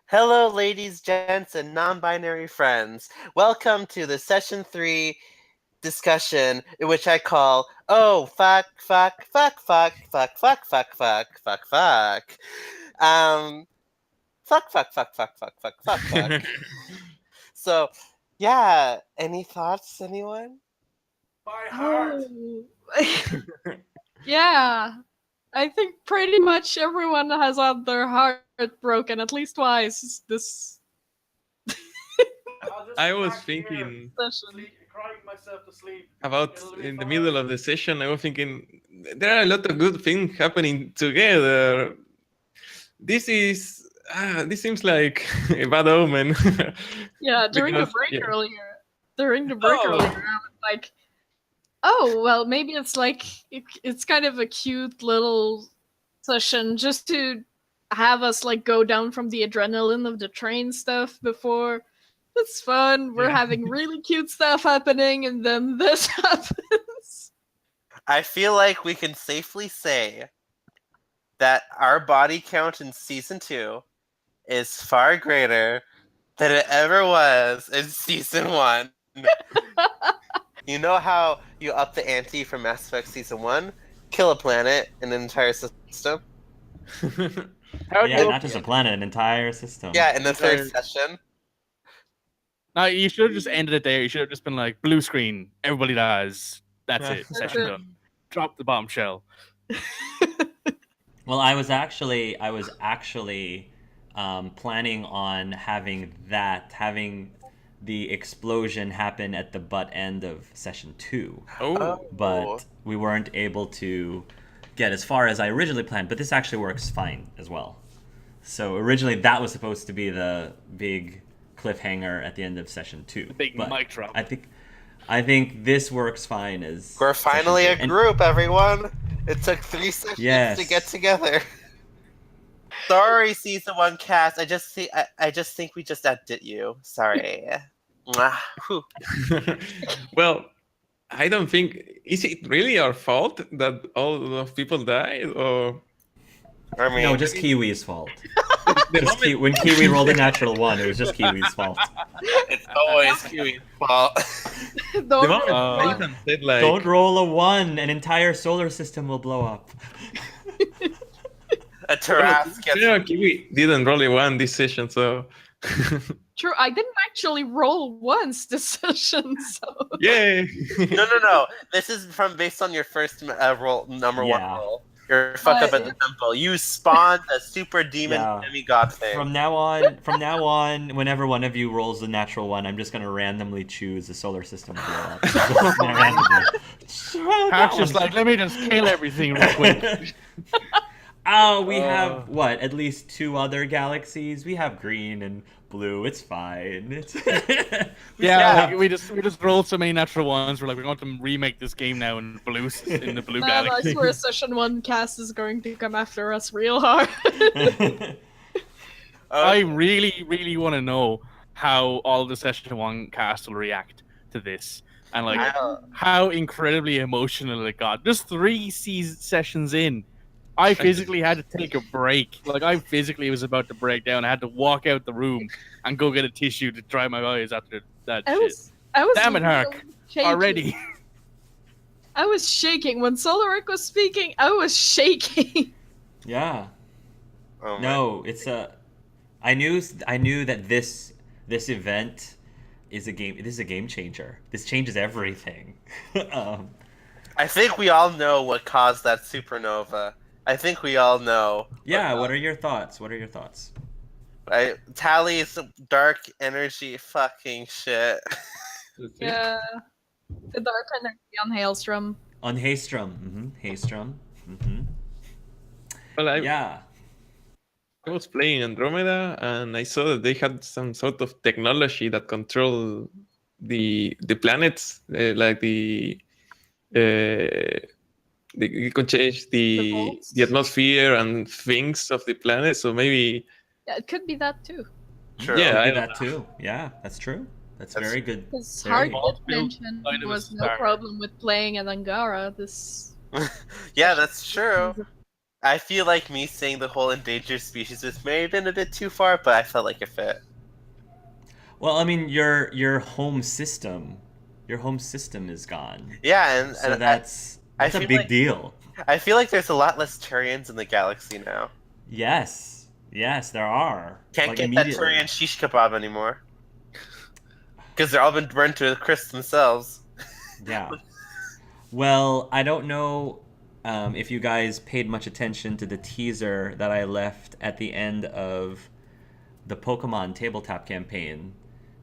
Hello, ladies, gents, and non-binary friends. Welcome to the session 3 discussion, in which I call "Oh fuck, fuck, fuck, fuck, fuck, fuck, fuck, fuck, fuck, fuck." Um, fuck, fuck, fuck, fuck, fuck, fuck, fuck, fuck. So, yeah. Any thoughts, anyone? My heart. Yeah, I think pretty much everyone has had their heart broken at least twice this I was thinking session. crying myself to sleep. about in the middle of the session. I was thinking there are a lot of good things happening together. This seems like a bad omen. Yeah, during the Because- break yeah. earlier. During the break earlier, I was like, oh, well, maybe it's like, it's kind of a cute little session just to have us like go down from the adrenaline of the train stuff before. It's fun. We're Yeah. having really cute stuff happening, and then this happens. I feel like we can safely say that our body count in season 2 is far greater than it ever was in season 1. You know how you up the ante from Mass Effect season 1? Kill a planet, an entire system. Yeah, not just a planet, an entire system. Yeah, in the third Entire- session. No, you should have just ended it there. You should have just been like, blue screen, everybody dies. That's it. That's Session it. done. Drop the bombshell. Well, I was actually planning on having the explosion happen at the butt end of session 2, but we weren't able to get as far as I originally planned. But this actually works fine as well. So originally that was supposed to be the big cliffhanger at the end of session 2. Big but mic drop. I think this works fine as We're finally a session 2. And- group, everyone. It took 3 sessions Yes. to get together. Sorry, season 1 cast. I just think we just outdid you. Sorry. Mwah. Whew. Well, I don't think is it really our fault that all those people died, or I mean, No, just Kiwi's fault. the Just moment- when Kiwi rolled a natural 1, it was just Kiwi's fault. it's always Kiwi's fault. the Don't moment Uh, Nathan said like Don't roll a 1, an entire solar system will blow up. A Tarrasque gets yeah, Kiwi didn't really won this session, so True, I didn't actually roll once this session, so yay. No. This is based on your first roll, number 1 Yeah. roll. Your fuck up at the temple. You spawned a super demon Yeah. demigod thing. From now on, whenever one of you rolls a natural 1, I'm just gonna randomly choose a solar system to blow up. Just randomly. Hack's just like, let me just kill everything real quick. Oh, we have what? At least 2 other galaxies. We have green and blue. It's fine. It's Yeah, like, we just rolled so many natural ones. We're like, we're going to remake this game now in the blue man, I galaxy. swear session 1 cast is going to come after us real hard. I really, really want to know how all the session 1 cast will react to this, and like how incredibly emotional it got. Just 3 sessions in, I physically had to take a break. Like I physically was about to break down. I had to walk out the room and go get a tissue to dry my eyes after that I shit. was Damn it, really Hark. shaking. Already. I was shaking when Solaric was speaking. I was shaking. Yeah. Oh my- No, it's I knew that this event is a game. This is a game changer. This changes everything. I think we all know what caused that supernova. I think we all know. Yeah. What are your thoughts? Right? Tally's dark energy fucking shit. Yeah. The dark energy on Hailstrom. On Haystrom. Haystrom. Well, Yeah. I was playing Andromeda and I saw that they had some sort of technology that control the planets, like you can change The bolts? the atmosphere and things of the planet. So maybe Yeah, it could be that too. True. Yeah, Could I be don't that too. Yeah, that's true. That's That's- very good. Because Very Hart good. did mention Kind of a was no star. problem with playing at Angara. This Yeah, that's true. I feel like me saying the whole endangered species was may have been a bit too far, but I felt like it fit. Well, I mean, your home system is gone. Yeah, So and that's I a feel big like deal. I feel like there's a lot less Turians in the galaxy now. Yes, there are. Can't Like get that immediately. Turian shish kebab anymore. Because they're all been burned to a crisp themselves. Yeah. Well, I don't know if you guys paid much attention to the teaser that I left at the end of the Pokemon tabletop campaign,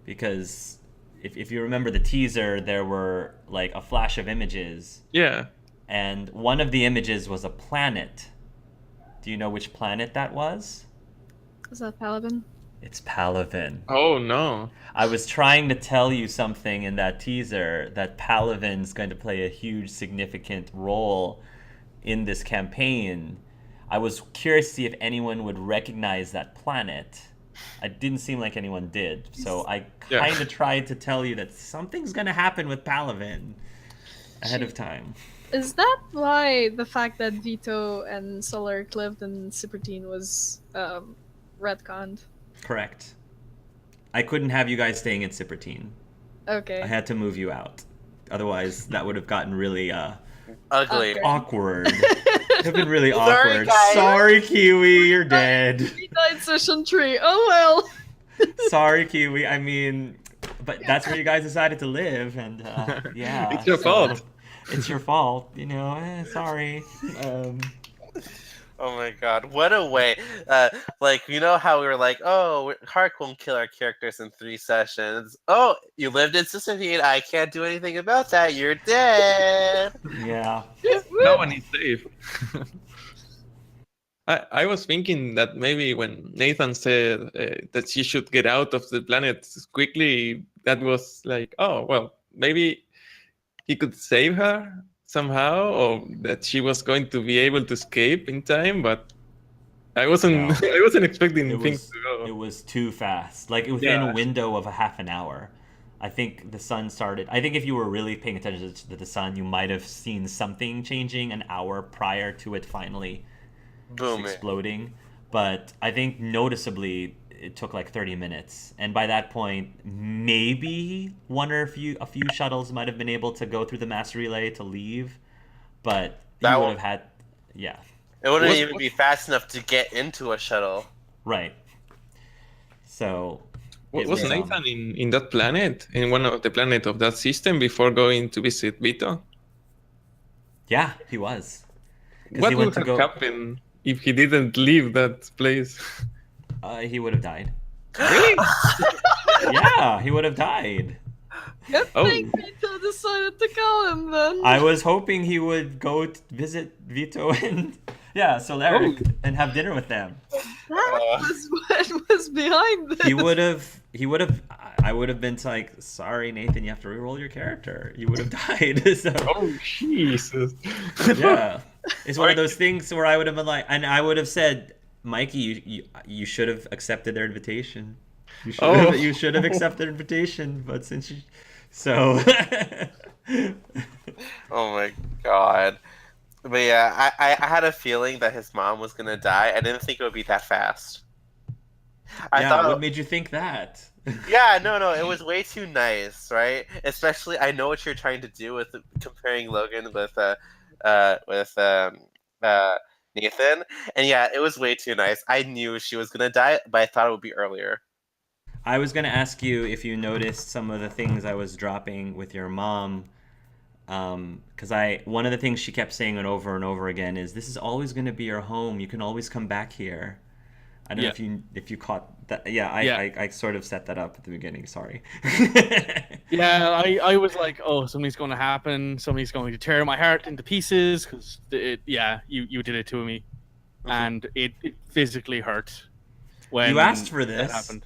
because if you remember the teaser, there were like a flash of images, Yeah. and one of the images was a planet. Do you know which planet that was? Is that Paladin? It's Palaven. Oh no. I was trying to tell you something in that teaser that Palaven's going to play a huge, significant role in this campaign. I was curious to see if anyone would recognize that planet. It didn't seem like anyone did, so I kind of tried to tell you that something's going to happen with Palaven ahead of time. Is that why the fact that Vito and Solaric lived in Cybertine was retconned? Correct. I couldn't have you guys staying in Cybertine. Okay. I had to move you out. Otherwise, that would have gotten really Ugly. awkward. It would been really awkward. guys. Sorry, Kiwi, you're dead. We died session 3. Oh well. Sorry, Kiwi. I mean, but that's where you guys decided to live, and yeah. It's your fault. It's your fault. You know. Sorry. Oh my god, what a way. Like, you know how we were like, oh, Hark won't kill our characters in 3 sessions. Oh, you lived in Sisyphine. I can't do anything about that. You're dead. Yeah. No one is safe. I was thinking that maybe when Nathan said that she should get out of the planet quickly, that was like, oh, well, maybe he could save her somehow, or that she was going to be able to escape in time, but I wasn't No. I wasn't expecting It things was to go. it was too fast. Like within Yeah. a window of a half an hour. I think the sun started. I think if you were really paying attention to the sun, you might have seen something changing an hour prior to it finally Boom. exploding. But I think noticeably it took like 30 minutes, and by that point, maybe a few shuttles might have been able to go through the mass relay to leave, but That you would won't- have had, yeah, It wouldn't What- even be fast enough to get into a shuttle. right. So it Was Nathan in that planet, in one of the planet of that system, before going to visit Vito? yeah, he was. 'Cause What he went would to have go- happened if he didn't leave that place? He would have died. Really? Yeah, he would have died. Good Oh. thing Vito decided to kill him then. I was hoping he would go visit Vito and Solaric and have dinner with them. That was what was behind this. He would have. I would have been like, sorry, Nathan, you have to reroll your character. You would have died. So Oh, Jesus. yeah, it's one of those things where I would have been like, and I would have said, Mikey, you should have accepted their invitation. You should have accepted their invitation, but since you, so. Oh my god. But yeah, I had a feeling that his mom was gonna die. I didn't think it would be that fast. I thought what made you think that? Yeah, no, it was way too nice, right? Especially, I know what you're trying to do with comparing Logan with Nathan, and yeah, it was way too nice. I knew she was gonna die, but I thought it would be earlier. I was gonna ask you if you noticed some of the things I was dropping with your mom, because one of the things she kept saying over and over again is, "This is always gonna be your home. You can always come back here." I don't know if you caught that. Yeah, I sort of set that up at the beginning. Sorry. Yeah, I was like, oh, something's going to happen. Something's going to tear my heart into pieces because you did it to me, and it physically hurt when you asked for that this. happened.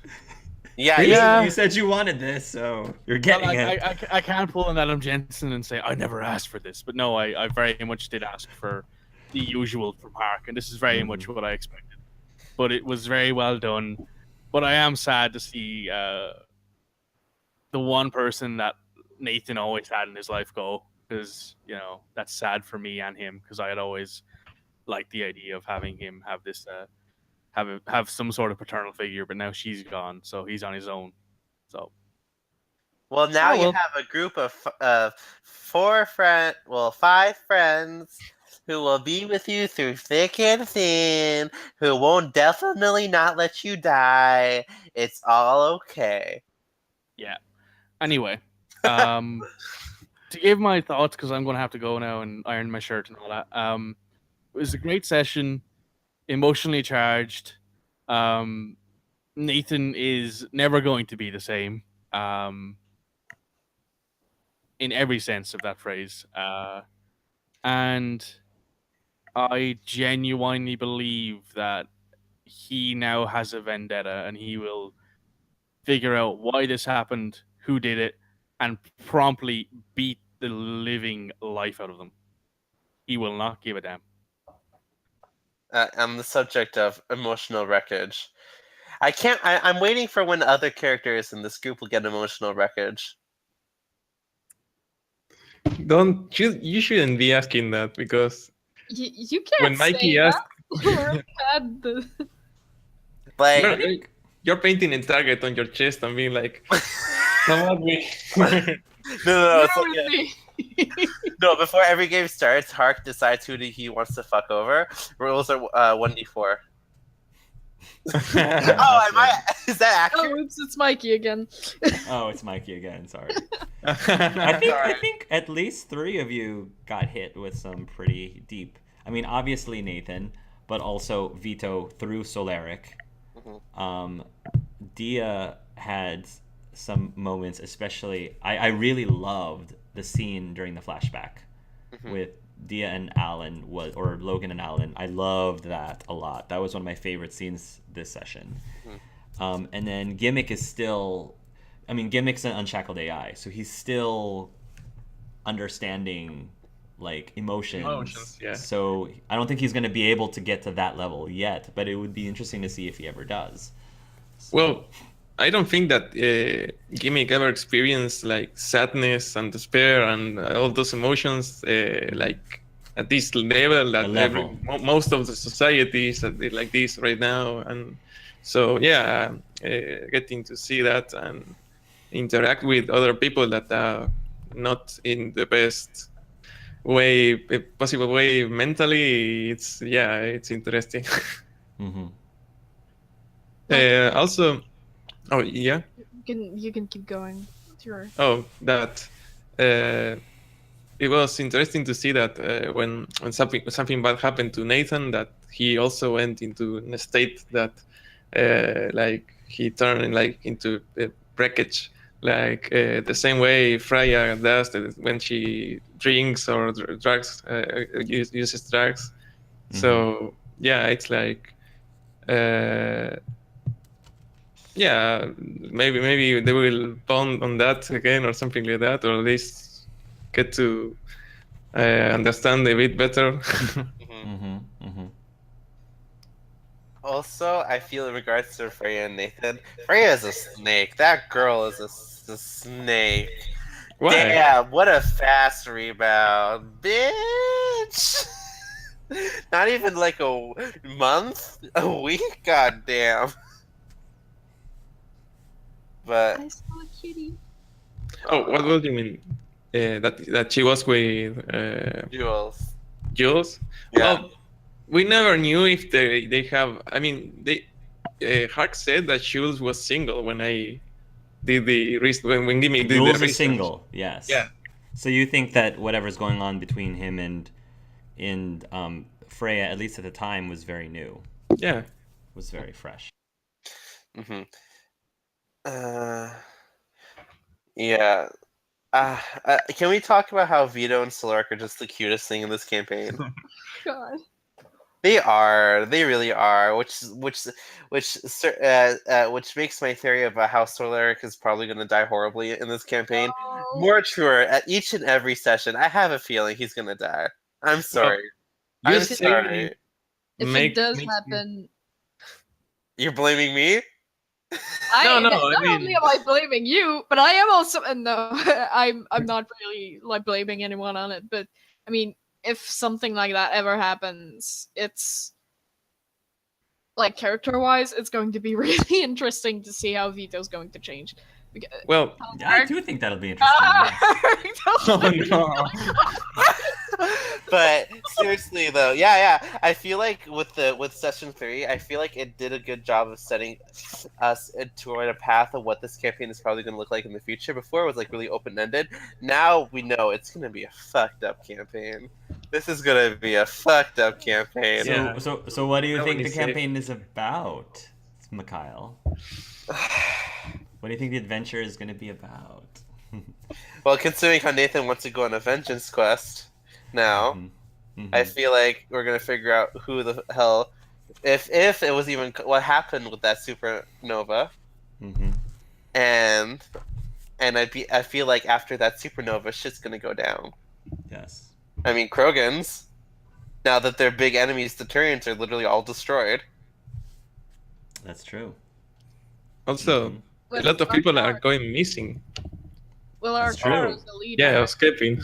Yeah, You said you wanted this, so you're getting it. I can't pull an Adam Jensen and say I never asked for this, but no, I very much did ask for the usual from Hark, and this is very much what I expected. But it was very well done. But I am sad to see the one person that Nathan always had in his life go, because that's sad for me and him, because I had always like the idea of having him have this have some sort of paternal figure, but now she's gone, so he's on his own. So Well, now well. you have a group of 5 friends who will be with you through thick and thin, who won't definitely not let you die. It's all okay. Yeah. Anyway, to give my thoughts, because I'm going to have to go now and iron my shirt and all that. It was a great session, emotionally charged. Nathan is never going to be the same. In every sense of that phrase. And I genuinely believe that he now has a vendetta and he will figure out why this happened, who did it, and promptly beat the living life out of them. He will not give a damn. On the subject of emotional wreckage, I'm waiting for when other characters in this group will get emotional wreckage. You shouldn't be asking that, because you can't when Mikey say asked, Like, you're painting a target on your chest and being like, "Come at me." no, it's Go like, with me. no. Before every game starts, Hark decides who he wants to fuck over. Rules are 1d4. Is that accurate? Oh, it's Mikey again. Oh, it's Mikey again. Sorry. I think at least 3 of you got hit with some pretty deep. I mean, obviously Nathan, but also Vito through Solaric. Dia had some moments, especially I really loved the scene during the flashback with Dia and Alan or Logan and Alan. I loved that a lot. That was one of my favorite scenes this session. And then Gimmick is still, I mean, Gimmick's an unshackled AI, so he's still understanding like emotions. Yeah. So I don't think he's going to be able to get to that level yet, but it would be interesting to see if he ever does. So. Well, I don't think that Gimmick ever experienced like sadness and despair and all those emotions like at this level that most of the society is like this right now. And so getting to see that and interact with other people that are not in the best possible way mentally, it's interesting. Also, oh yeah, you can keep going. Sure. oh that it was interesting to see that when something bad happened to Nathan, that he also went into a state that like he turned like into a wreckage, like the same way Freya does when she drinks or drugs uses drugs. So it's like maybe they will bond on that again or something like that, or at least get to understand a bit better. Also, I feel in regards to Freya and Nathan, Freya is a snake. That girl is a snake. Why? Damn, what a fast rebound, bitch! Not even like a month, a week. God damn. But I saw a kitty. Oh, what do you mean? That she was with Jules. Jules? Yeah. Well, we never knew if they have. I mean, Hark said that Jules was single when I did when Gimmick did the Jules research. is single, yes. Yeah. So you think that whatever's going on between him and Freya, at least at the time, was very new. Yeah. Was very fresh. Yeah. Can we talk about how Vito and Solaric are just the cutest thing in this campaign? God. They are. They really are. Which makes my theory about how Solaric is probably going to die horribly in this campaign more truer. At each and every session, I have a feeling he's going to die. I'm sorry. I'm sorry. If it does happen, you're blaming me. Not I mean, only am I blaming you, but I am also, and no, I'm not really like blaming anyone on it. But I mean, if something like that ever happens, it's like character-wise, it's going to be really interesting to see how Vito's going to change. Well, Yeah, I do think that'll be interesting. Yes. oh no. But seriously though, yeah, I feel like with session 3, I feel like it did a good job of setting us toward a path of what this campaign is probably going to look like in the future. Before it was like really open-ended. Now we know it's going to be a fucked up campaign. This is going to be a fucked up campaign. Yeah. So what do you think the Nobody safe. campaign is about, Mikhail? What do you think the adventure is going to be about? Well, considering how Nathan wants to go on a vengeance quest now, Mhm. I feel like we're gonna figure out who the hell, if it was even what happened with that supernova, Mhm. and I feel like after that supernova, shit's gonna go down. Yes. I mean, Krogans, now that their big enemies, the Turians, are literally all destroyed. That's true. Also, a lot of people are going missing. Well, our That's true. car is the lead. Yeah, escaping.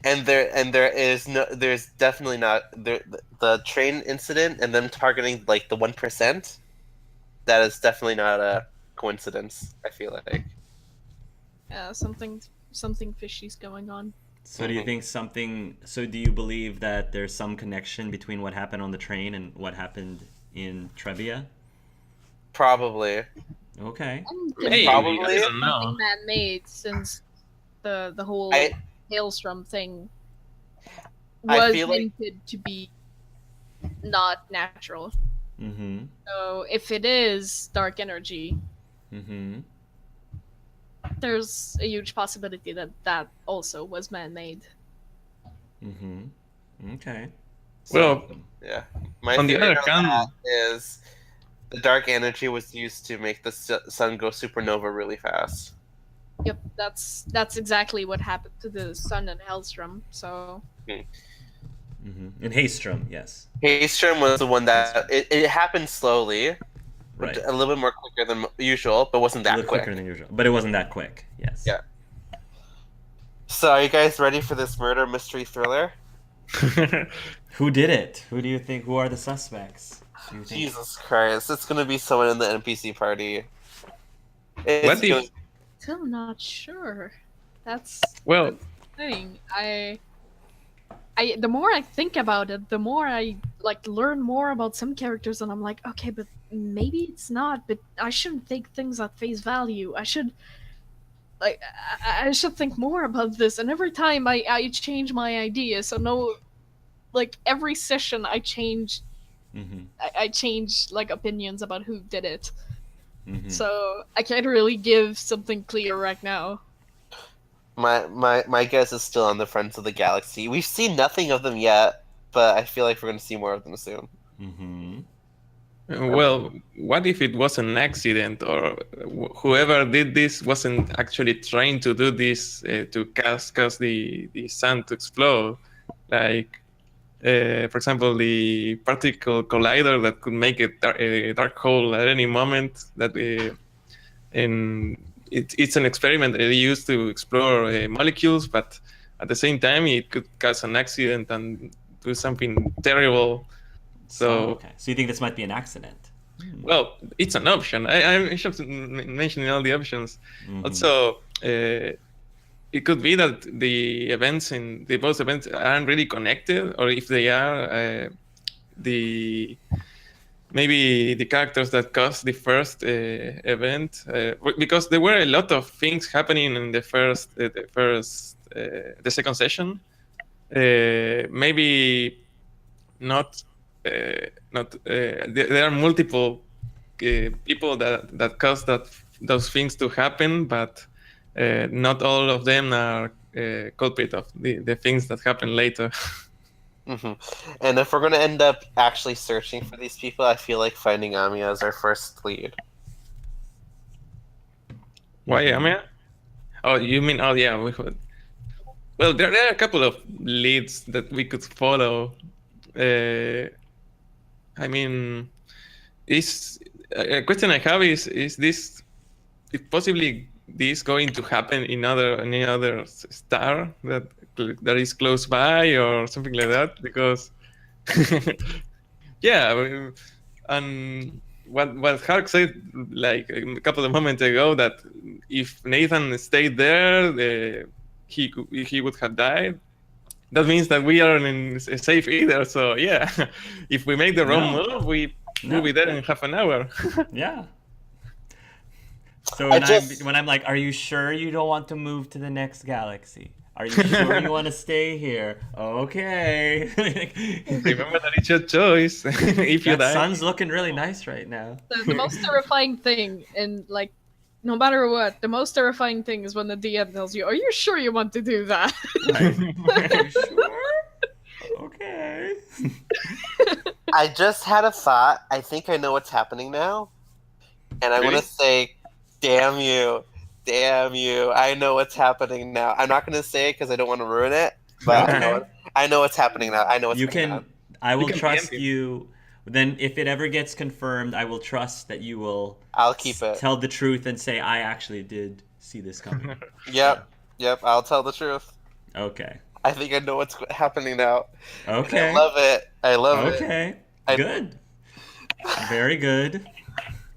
And there's definitely not the train incident and them targeting like the 1%. That is definitely not a coincidence. I feel like. Yeah, something fishy's going on. So do you think something? So do you believe that there's some connection between what happened on the train and what happened in Trebia? Probably. Okay. Maybe, Probably. I don't know. Something man-made, since the whole hailstorm thing I was feel like- hinted to be not natural. Mm-hmm. So if it is dark energy, Mm-hmm. there's a huge possibility that that also was man-made. Mm-hmm. Okay. Well, Yeah. My on the theory other on hand, that is the dark energy was used to make the sun go supernova really fast. Yep, that's exactly what happened to the sun and Hellstrom. So Mm-hmm. In Haystrom, yes. Haystrom was the one that it happened slowly, Right. a little bit more quicker than usual, but wasn't A that little quick. quicker than usual, but it wasn't that quick. Yes. Yeah. So, are you guys ready for this murder mystery thriller? Who did it? Who do you think? Who are the suspects? Do you think? Jesus Christ, it's gonna be someone in the NPC party. What It's if- gonna- still not sure. That's well, the thing. The more I think about it, the more I like learn more about some characters, and I'm like, okay, but maybe it's not. But I shouldn't take things at face value. I should I should think more about this. And every time I change my idea. So no, like every session I change. Mm-hmm. I change like opinions about who did it. Mm-hmm. So I can't really give something clear right now. my guess is still on the Friends of the Galaxy. We've seen nothing of them yet, but I feel like we're gonna see more of them soon. Mm-hmm. well, what if it was an accident, or whoever did this wasn't actually trying to do this to cause the sun to explode? Like, for example, the particle collider that could make a dark hole at any moment. And it's an experiment that they use to explore molecules, but at the same time, it could cause an accident and do something terrible. So, okay. So you think this might be an accident? well, it's an option. I should mention all the options. Mhm. Also, it could be that the events in the both events aren't really connected, or if they are, maybe the characters that caused the first event, because there were a lot of things happening in the second session. Maybe not. There are multiple people that cause those things to happen, but not all of them are culprit of the things that happen later. And if we're gonna end up actually searching for these people, I feel like finding Amiya is our first lead. Why, Amia? Oh, you mean? Oh, yeah. Well, there are a couple of leads that we could follow. I mean, is a question I have is this possibly this going to happen in any other star that that is close by or something like that, because yeah, and what Hark said like a couple of moments ago, that if Nathan stayed there, he would have died. That means that we aren't in safe either. So yeah, if we make the wrong move, we'll be there in half an hour. Yeah. So when I'm like, are you sure you don't want to move to the next galaxy? Are you sure you want to stay here? Okay. Remember that it's your choice. If you die. Sun's looking really nice right now. The most terrifying thing, and like, no matter what, the most terrifying thing is when the DM tells you, "Are you sure you want to do that?" Are you sure? Okay. I just had a thought. I think I know what's happening now, and I want to say, "Damn you! Damn you! I know what's happening now." I'm not going to say it because I don't want to ruin it, but I know what's happening now. I know what's happening now. I will trust you. Then, if it ever gets confirmed, I will trust that you will. I'll keep it. Tell the truth and say I actually did see this coming. Yep. I'll tell the truth. Okay. I think I know what's happening now. Okay. I love it. I love it. Okay. Good. Very good.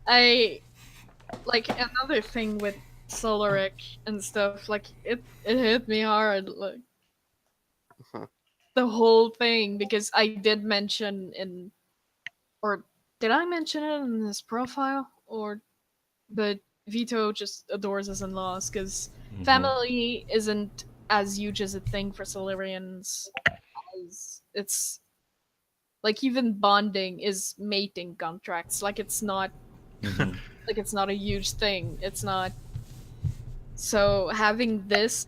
Like another thing with Solaric and stuff. Like it hit me hard. Like the whole thing, because I did mention or did I mention it in his profile? But Vito just adores his in-laws, because family isn't as huge as a thing for Solarians. It's like even bonding is mating contracts. Like it's not like it's not a huge thing. It's not. So having his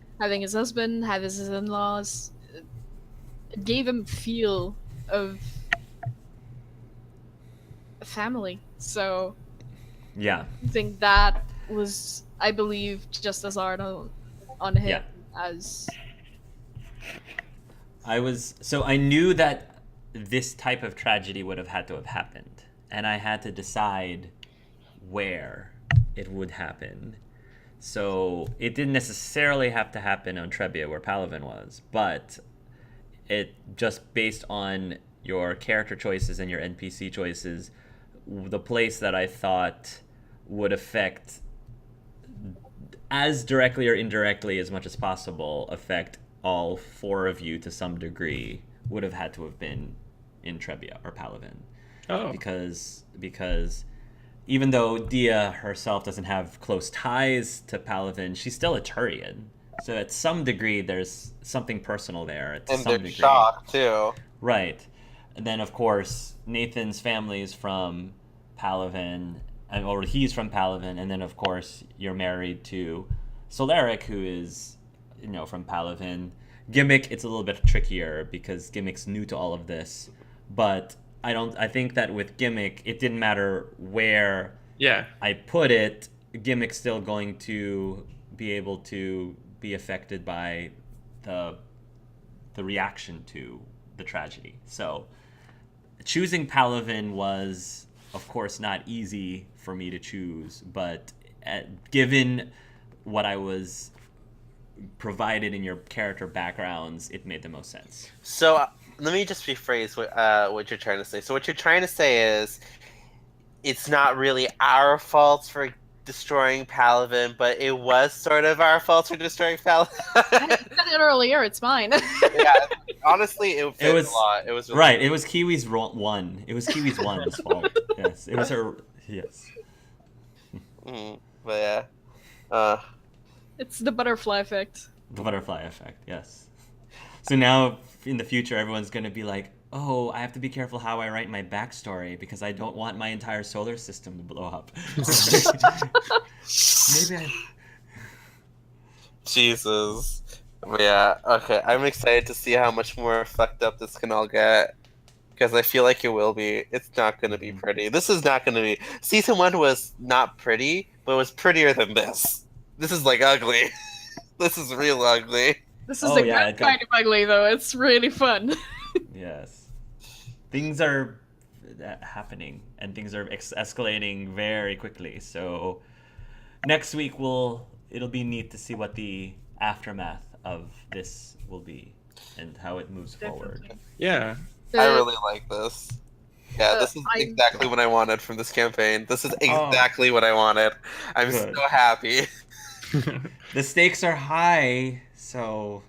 husband, having his in-laws, it gave him feel of a family. So yeah, I think that was, I believe, just as hard on him as I knew that this type of tragedy would have had to have happened, and I had to decide where it would happen. So it didn't necessarily have to happen on Trebia where Palaven was, but it just based on your character choices and your NPC choices, the place that I thought would affect as directly or indirectly as much as possible, affect all four of you to some degree, would have had to have been in Trebia or Palaven. Oh. Because even though Dia herself doesn't have close ties to Palaven, she's still a Turian. So at some degree, there's something personal there. And they're shocked, too. Right. And then, of course, Nathan's family is from Palaven, or he's from Palaven. And then, of course, you're married to Solaric, who is, from Palaven. Gimmick, it's a little bit trickier because Gimmick's new to all of this. But I think that with Gimmick, it didn't matter where I put it, Gimmick's still going to be able to be affected by the reaction to the tragedy. So choosing Palaven was, of course, not easy for me to choose, but given what I was provided in your character backgrounds, it made the most sense. So let me just rephrase what you're trying to say. So what you're trying to say is it's not really our fault for destroying Palaven, but it was sort of our fault for destroying Palaven. I said it earlier, it's mine. Yeah, honestly, it was a lot. It was really right. It was Kiwi's one. It was Kiwi's one's fault. Yes, it was her. Yes. But yeah, it's the butterfly effect. The butterfly effect. Yes. So now, in the future, everyone's going to be like, oh, I have to be careful how I write my backstory because I don't want my entire solar system to blow up. Maybe Jesus. Yeah, okay. I'm excited to see how much more fucked up this can all get. Because I feel like it will be. It's not going to be pretty. This is not going to be... Season 1 was not pretty, but it was prettier than this. This is, like, ugly. This is real ugly. This is the good kind of ugly, though. It's really fun. Yes. Things are happening, and things are escalating very quickly. So next week it'll be neat to see what the aftermath of this will be and how it moves forward. Definitely. Yeah. I really like this. Yeah, this is I'm- exactly what I wanted from this campaign. This is Oh. exactly what I wanted. I'm Good. so happy. The stakes are high, so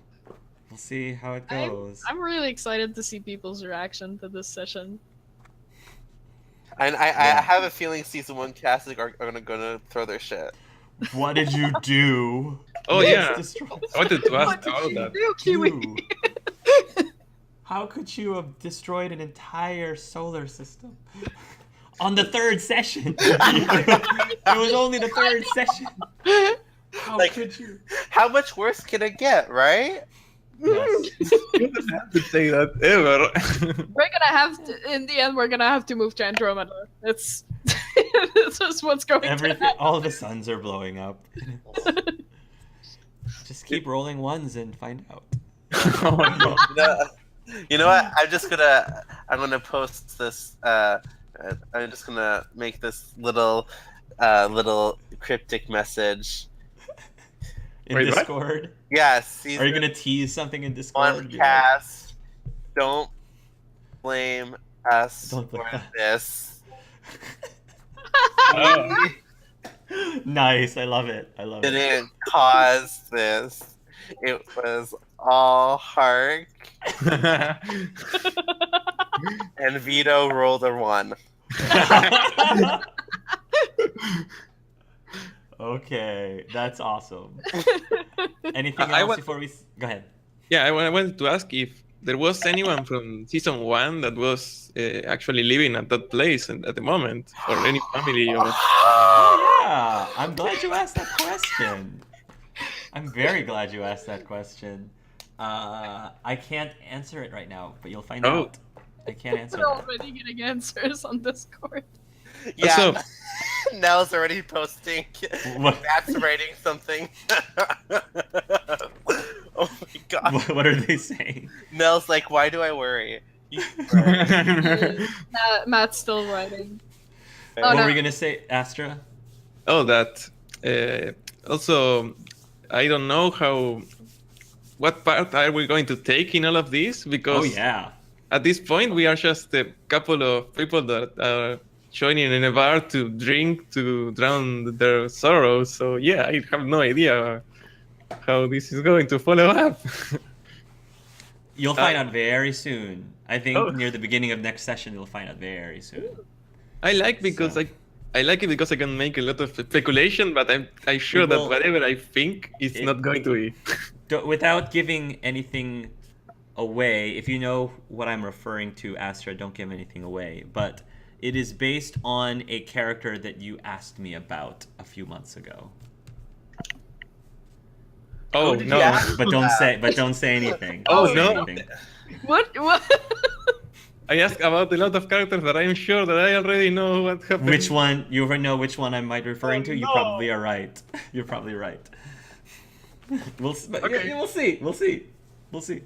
we'll see how it goes. I'm really excited to see people's reaction to this session. And I have a feeling season 1 cast are gonna throw their shit. What did you do? Oh, You yeah. just destroyed- I wanted to ask What did about you that. do, Kiwi? You. How could you have destroyed an entire solar system on the third session? It was only the third session. How Like- could you? How much worse can it get, right? Yes. You don't have to say that ever. We're gonna have to, in the end, we're gonna have to move to Andromeda. It's this is what's going to Everything, happen. all the suns are blowing up. Just keep rolling ones and find out. Oh, no. You know what? I'm gonna post this. I'm just gonna make this little cryptic message. In Wait, what? Discord? Yes. Are you gonna tease something in Discord? One Be cast? Don't blame us Don't blame for us. this. Oh. like, nice, I love it. I love it. Didn't cause this. It was all Hark, and Vito rolled a 1. Okay, that's awesome. Anything I else want- before we go ahead? Yeah, I wanted to ask if there was anyone from season 1 that was actually living at that place at the moment, or any family. Or... Oh yeah, I'm glad you asked that question. I'm very glad you asked that question. I can't answer it right now, but you'll find Oh. out. I can't answer We're that. already getting answers on Discord. Yeah, Also, Nell's already posting. What? Matt's writing something. Oh my god. What are they saying? Nell's like, why do I worry? Matt's still writing. Oh, What no. were we gonna say, Astra? oh, that. Also, I don't know what part are we going to take in all of this, because Oh yeah. at this point we are just a couple of people that are joining in a bar to drink to drown their sorrows. So yeah, I have no idea how this is going to follow up. You'll find out very soon. I think Oh. near the beginning of next session, you'll find out very soon. I like because So- I like it because I can make a lot of speculation, but I'm sure that will- whatever I think is it- not going to be. Without giving anything away, if you know what I'm referring to, Astra, don't give anything away. But it is based on a character that you asked me about a few months ago. Oh did no! you ask? But don't say anything. Oh, Don't say no. anything. What? I asked about a lot of characters that I'm sure that I already know what happened. Which one? You already know which one I might be referring Oh, to. You no. probably are right. You're probably right. We'll Okay. we'll see. We'll see. We'll see.